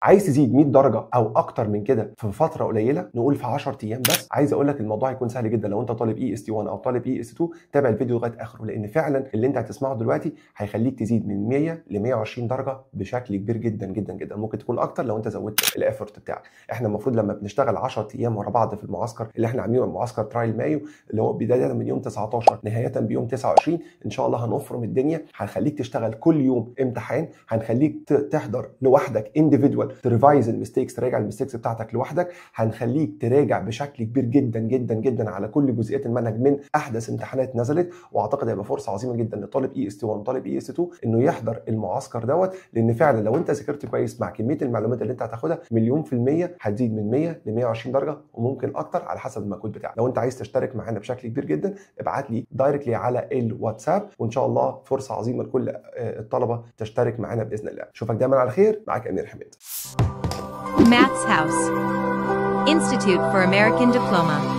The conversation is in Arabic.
عايز تزيد 100 درجه او اكتر من كده في فتره قليله، نقول في 10 ايام بس. عايز اقول لك الموضوع هيكون سهل جدا لو انت طالب اي اس تي 1 او طالب اي اس 2. تابع الفيديو لغايه اخره، لان فعلا اللي انت هتسمعه دلوقتي هيخليك تزيد من 100 ل 120 درجه بشكل كبير جدا جدا جدا. ممكن تكون اكتر لو انت زودت الافورت بتاعك. احنا المفروض لما بنشتغل 10 ايام ورا بعض في المعسكر اللي احنا عاملينه، معسكر ترايل مايو، اللي هو بدايه من يوم 19 نهايه بيوم 29، ان شاء الله هنفرم الدنيا. هنخليك تشتغل كل يوم امتحان، هنخليك تحضر لوحدك انديفيدوال، تريفايز الميستيكس، تراجع الميستيكس بتاعتك لوحدك. هنخليك تراجع بشكل كبير جدا جدا جدا على كل جزئيات المنهج من احدث امتحانات نزلت. واعتقد هيبقى فرصه عظيمه جدا لطالب اي اس تي 1 وطالب اي اس 2 انه يحضر المعسكر دوت، لان فعلا لو انت ذاكرت كويس مع كميه المعلومات اللي انت هتاخدها مليون في الميه هتزيد من 100 ل 120 درجه، وممكن اكتر على حسب المجهود بتاعك. لو انت عايز تشترك معانا بشكل كبير جدا، ابعت لي دايركتلي على الواتساب، وان شاء الله فرصه عظيمه لكل الطلبه تشترك معانا باذن الله. اشوفك دايما على خير. معاك امير حميد. Maths House Institute for American Diploma.